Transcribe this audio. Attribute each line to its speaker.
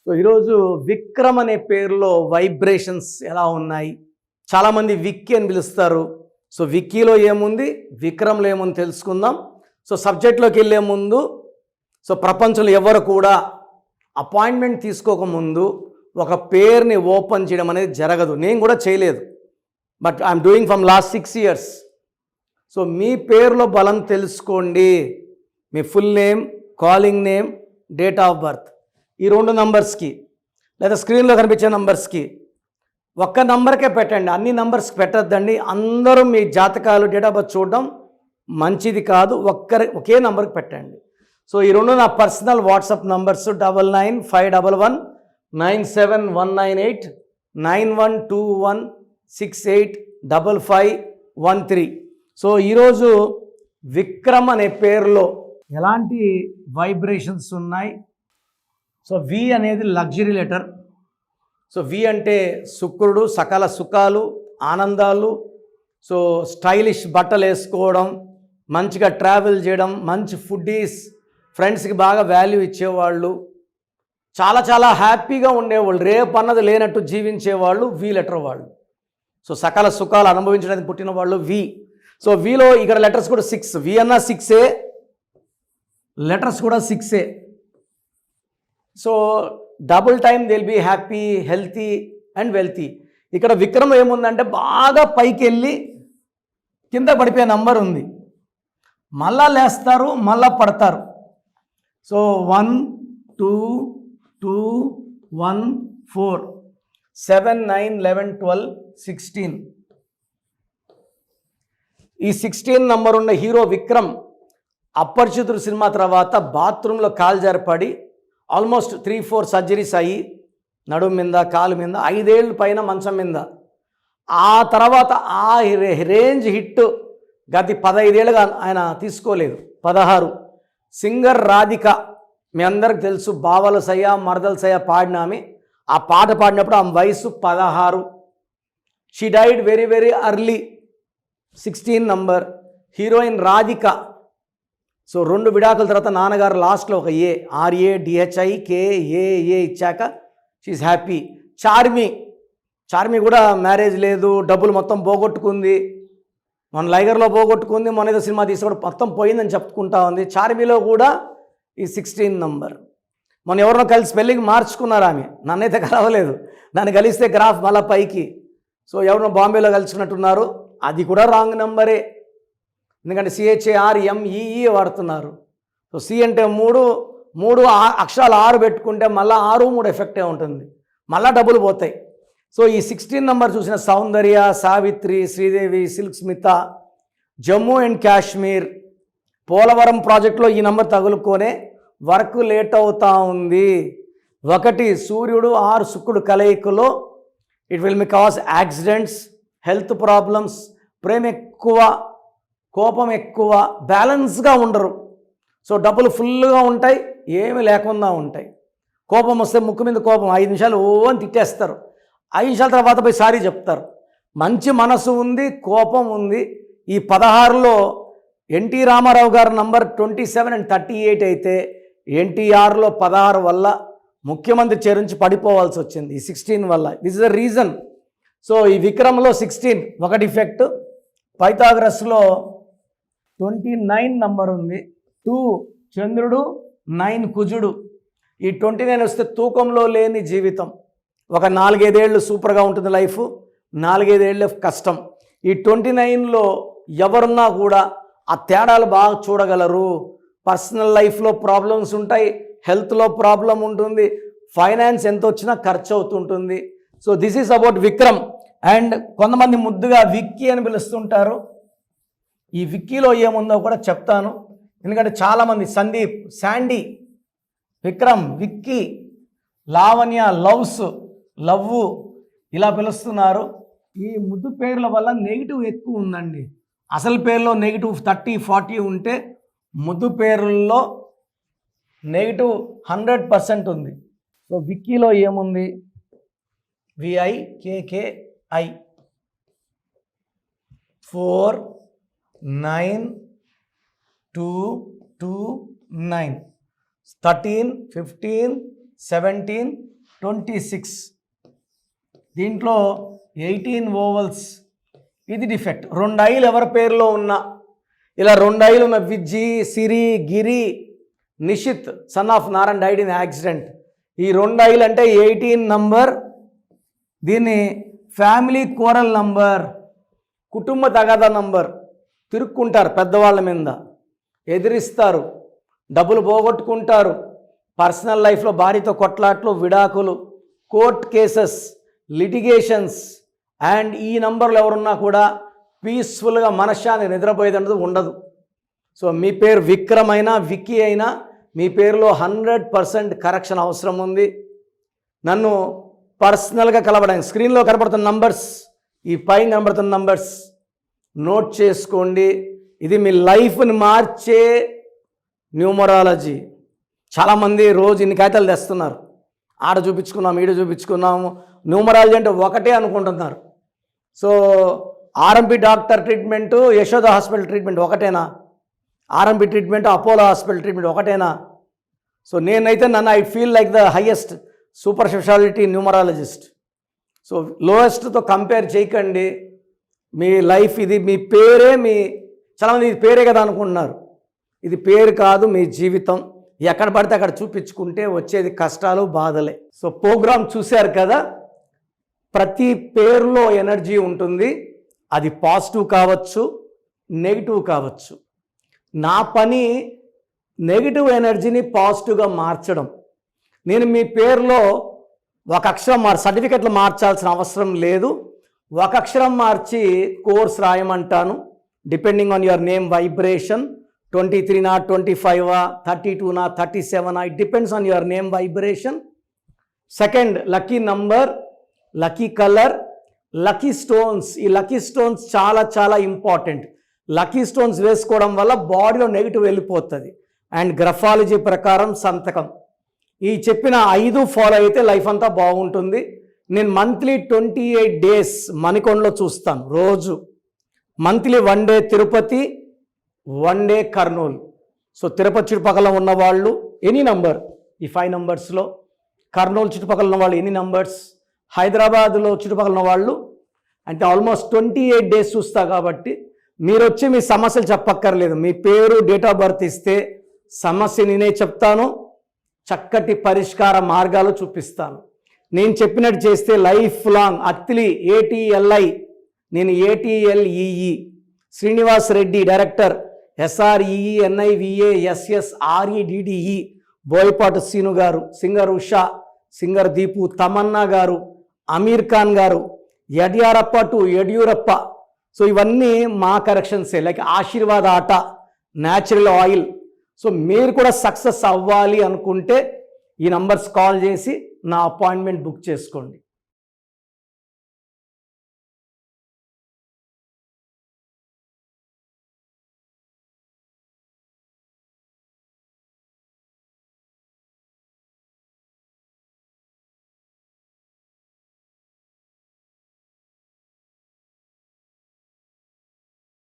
Speaker 1: So ఈరోజు విక్రమ్ అనే పేరులో వైబ్రేషన్స్ ఎలా ఉన్నాయి? చాలామంది విక్కీ అని పిలుస్తారు. సో విక్కీలో ఏముంది, విక్రమ్లో ఏముంది తెలుసుకుందాం. సో సబ్జెక్ట్లోకి వెళ్ళే ముందు, సో ప్రపంచంలో ఎవరు కూడా అపాయింట్మెంట్ తీసుకోకముందు ఒక పేరుని ఓపెన్ చేయడం అనేది జరగదు. నేను కూడా చేయలేదు, but I'm doing from last 6 years. So మీ పేరులో బలం తెలుసుకోండి. మీ full name, calling name, date of birth, ఈ 2 నంబర్స్కి లేదా స్క్రీన్లో కనిపించే నంబర్స్కి ఒక్క నంబర్కే పెట్టండి, అన్ని నంబర్స్కి పెట్టద్దండి. అందరూ మీ జాతకాలు, డేట్ ఆఫ్ బర్త్ చూడడం మంచిది కాదు. ఒకే నంబర్కి పెట్టండి. సో ఈ 2 నా పర్సనల్ వాట్సాప్ నంబర్స్ 9951971998 9121685513. సో ఈరోజు విక్రమ్ అనే పేరులో ఎలాంటి వైబ్రేషన్స్ ఉన్నాయి? సో వి అనేది లగ్జరీ లెటర్. సో వి అంటే శుక్రుడు, సకల సుఖాలు, ఆనందాలు. సో స్టైలిష్ బట్టలు వేసుకోవడం, మంచిగా ట్రావెల్ చేయడం, మంచి ఫుడ్డీస్, ఫ్రెండ్స్కి బాగా వాల్యూ ఇచ్చేవాళ్ళు, చాలా చాలా హ్యాపీగా ఉండేవాళ్ళు, రేపు అన్నది లేనట్టు జీవించేవాళ్ళు వి లెటర్ వాళ్ళు. సో సకల సుఖాలు అనుభవించడానికి పుట్టిన వాళ్ళు వి. సో విలో ఇక్కడ లెటర్స్ కూడా 6, వి అన్న 6ఏ, లెటర్స్ కూడా 6ఏ. So double time they will be happy, healthy and wealthy. ఇక్కడ విక్రమ్ ఏముందంటే బాగా పైకి వెళ్ళి కింద పడిపోయే నంబర్ ఉంది, మళ్ళా లేస్తారు, మళ్ళా పడతారు. సో 1 2 2 1 4 7 9 11 12 16. ఈ 16 నంబర్ ఉన్న హీరో విక్రమ్ అపరిచితుడు సినిమా తర్వాత బాత్రూంలో కాలు జారిపడి ఆల్మోస్ట్ 3-4 సర్జరీస్ అయ్యి, నడుము మీద, కాలు మీద, 5 ఏళ్ళ పైన మంచం మీద. ఆ తర్వాత ఆ రేంజ్ హిట్ గతి 15 ఏళ్ళుగా ఆయన తీసుకోలేదు. 16. సింగర్ రాధిక, మీ అందరికి తెలుసు, బావల సయ్య మరదల సయ్య పాడిన ఆమె. ఆ పాట పాడినప్పుడు ఆమె వయసు 16. She died very very early. 16 number. Heroine Radhika. So 2 విడాకుల తర్వాత నాన్నగారు లాస్ట్లో ఒక RADHIKAA ఇచ్చాక షీఈ్ హ్యాపీ. చార్మి కూడా మ్యారేజ్ లేదు, డబ్బులు మొత్తం పోగొట్టుకుంది, మన లైగర్లో పోగొట్టుకుంది, మొన్న ఏదో సినిమా తీసుకోవడం మొత్తం పోయిందని చెప్పుకుంటా ఉంది. చార్మిలో కూడా ఈ 16 నంబర్. మొన్న ఎవరినో కలిసి పెళ్ళికి మార్చుకున్నారు ఆమె, నన్నైతే కలవలేదు, నన్ను కలిస్తే గ్రాఫ్ మళ్ళా పైకి. సో ఎవరినో బాంబేలో కలుసుకున్నట్టున్నారు, అది కూడా రాంగ్ నంబరే, ఎందుకంటే CHARMEE వాడుతున్నారు. సో సి అంటే 3 అక్షరాలు 6 పెట్టుకుంటే మళ్ళీ 6 3 ఎఫెక్టే ఉంటుంది, మళ్ళీ డబ్బులు పోతాయి. సో ఈ 16 నంబర్ చూసిన సౌందర్య, సావిత్రి, శ్రీదేవి, సిల్క్ స్మిత, జమ్మూ అండ్ కాశ్మీర్, పోలవరం ప్రాజెక్టులో ఈ నంబర్ తగులుకొనే వర్క్ లేట్ అవుతూ ఉంది. 1 సూర్యుడు 6 శుక్రుడు కలయికలో it will may cause accidents, health problems, ప్రేమ ఎక్కువ, కోపం ఎక్కువ, బ్యాలెన్స్గా ఉండరు. సో డబ్బులు ఫుల్గా ఉంటాయి, ఏమీ లేకుండా ఉంటాయి. కోపం వస్తే ముక్కు మీద కోపం, 5 నిమిషాలు అని తిట్టేస్తారు, 5 నిమిషాల తర్వాత పోయి సారీ చెప్తారు. మంచి మనసు ఉంది, కోపం ఉంది. ఈ 16లో ఎన్టీ రామారావు గారి నంబర్ 27 and 38 అయితే ఎన్టీఆర్లో 16 వల్ల ముఖ్యమంత్రి చేరించి పడిపోవాల్సి వచ్చింది ఈ 16 వల్ల. This is the reason. So ఈ విక్రమ్లో 16 ఒక డిఫెక్ట్. పైథాగరస్లో 29 నంబర్ ఉంది. 2 చంద్రుడు, 9 కుజుడు. ఈ 29 వస్తే తూకంలో లేని జీవితం. ఒక 4-5 ఏళ్ళు సూపర్గా ఉంటుంది లైఫ్, 4-5 ఏళ్ళు కష్టం. ఈ 29లో ఎవరున్నా కూడా ఆ తేడాలు బాగా చూడగలరు. పర్సనల్ లైఫ్లో ప్రాబ్లమ్స్ ఉంటాయి, హెల్త్లో ప్రాబ్లం ఉంటుంది, ఫైనాన్స్ ఎంత వచ్చినా ఖర్చు అవుతుంటుంది. So this is about Vikram. And కొంతమంది ముద్దుగా విక్కీ అని పిలుస్తుంటారు. ఈ విక్కీలో ఏముందో కూడా చెప్తాను, ఎందుకంటే చాలామంది సందీప్, శాండీ, విక్రమ్, విక్కీ, లావణ్య, లవ్వు ఇలా పిలుస్తున్నారు. ఈ ముద్దు పేర్ల వల్ల నెగిటివ్ ఎక్కువ ఉందండి. అసలు పేరులో నెగిటివ్ 30-40 ఉంటే ముద్దు పేర్లలో నెగిటివ్ 100% ఉంది. సో విక్కీలో ఏముంది? VIKKI 4 9 2 2 9 13 15 1726. దీంట్లో 18 ఓవల్స్, ఇది డిఫెక్ట్. 2 ఐలు ఎవరి పేరులో ఉన్నా, ఇలా 2 ఐలు ఉన్న Vijji, Siri, Giri, Nishith son of Narayana died in accident. ఈ 2 ఐలు అంటే 18 నంబర్. దీన్ని ఫ్యామిలీ కోరల్ నంబర్, కుటుంబ తగాదా నంబర్. తిరుక్కుంటారు పెద్దవాళ్ళ మీద, ఎదిరిస్తారు, డబ్బులు పోగొట్టుకుంటారు, పర్సనల్ లైఫ్లో భార్యతో కొట్లాట్లు, విడాకులు, కోర్ట్ కేసెస్, లిటిగేషన్స్. అండ్ ఈ నంబర్లు ఎవరున్నా కూడా పీస్ఫుల్గా మనశ్శాంతి నిద్రపోయేది ఉండదు. సో మీ పేరు విక్రమ్ అయినా విక్కీ అయినా మీ పేరులో 100% కరెక్షన్ అవసరం ఉంది. నన్ను పర్సనల్గా కలవడానికి స్క్రీన్లో కనబడుతున్న నంబర్స్, ఈ పైన కనబడుతున్న నంబర్స్ నోట్ చేసుకోండి. ఇది మీ లైఫ్ని మార్చే న్యూమరాలజీ. చాలామంది రోజు ఇన్ని కాగితాలు తెస్తున్నారు, ఆడ చూపించుకున్నాము, ఈడ చూపించుకున్నాము, న్యూమరాలజీ అంటే ఒకటే అనుకుంటున్నారు. సో RMP doctor treatment, Yashoda hospital treatment ఒకటేనా? RMP treatment, Apollo hospital treatment ఒకటేనా? సో నేనైతే I feel like the highest super speciality numerologist. So లోయెస్ట్తో కంపేర్ చేయకండి. మీ లైఫ్ ఇది, మీ పేరే చాలామంది ఇది పేరే కదా అనుకుంటున్నారు. ఇది పేరు కాదు, మీ జీవితం. ఎక్కడ పడితే అక్కడ చూపించుకుంటే వచ్చేది కష్టాలు, బాధలే. సో ప్రోగ్రామ్ చూశారు కదా, ప్రతి పేరులో ఎనర్జీ ఉంటుంది. అది పాజిటివ్ కావచ్చు, నెగిటివ్ కావచ్చు. నా పని నెగిటివ్ ఎనర్జీని పాజిటివ్గా మార్చడం. నేను మీ పేరులో ఒక అక్షరం సర్టిఫికెట్లు మార్చాల్సిన అవసరం లేదు. ఒక అక్షరం మార్చి కోర్స్ రాయమంటాను. Depending on your name vibration, 23 25 32 37, it depends on your name vibration. Second, lucky number, lucky colour, lucky stones. ఈ లక్కీ స్టోన్స్ చాలా చాలా ఇంపార్టెంట్. లక్కీ స్టోన్స్ వేసుకోవడం వల్ల బాడీలో నెగిటివ్ వెళ్ళిపోతుంది. అండ్ గ్రఫాలజీ ప్రకారం సంతకం. ఈ చెప్పిన 5 ఫాలో అయితే లైఫ్ అంతా బాగుంటుంది. నేను మంత్లీ 28 డేస్ మణికొండలో చూస్తాను రోజు. Monthly 1 day Tirupati, 1 day Kurnool. So Tirupati చుట్టుపక్కల ఉన్నవాళ్ళు ఎనీ నంబర్, ఈ 5 నంబర్స్లో, కర్నూలు చుట్టుపక్కల ఉన్న వాళ్ళు ఎనీ నంబర్స్, హైదరాబాద్లో చుట్టుపక్కల ఉన్న వాళ్ళు అంటే ఆల్మోస్ట్ 28 డేస్ చూస్తా. కాబట్టి మీరు వచ్చి మీ సమస్యలు చెప్పక్కర్లేదు. మీ పేరు, డేట్ ఆఫ్ బర్త్ ఇస్తే సమస్య నేనే చెప్తాను, చక్కటి పరిష్కార మార్గాలు చూపిస్తాను. నేను చెప్పినట్టు చేస్తే లైఫ్ లాంగ్. అత్తిలి ATLI, నేను ATLEE. Srinivas Reddy director, SREENIVASSREDDE. Boyapati Seenu garu, singer Usha, singer Deepu, Tamannaah garu, Aamir Khan గారు, యడ్యారప్ప టు యడ్యూరప్ప. సో ఇవన్నీ మా కరెక్షన్సే. లైక్ ఆశీర్వాద ఆట, న్యాచురల్ ఆయిల్. సో మీరు కూడా సక్సెస్ అవ్వాలి అనుకుంటే ఈ నంబర్స్ కాల్ చేసి నా అపాయింట్మెంట్ బుక్ చేసుకోండి.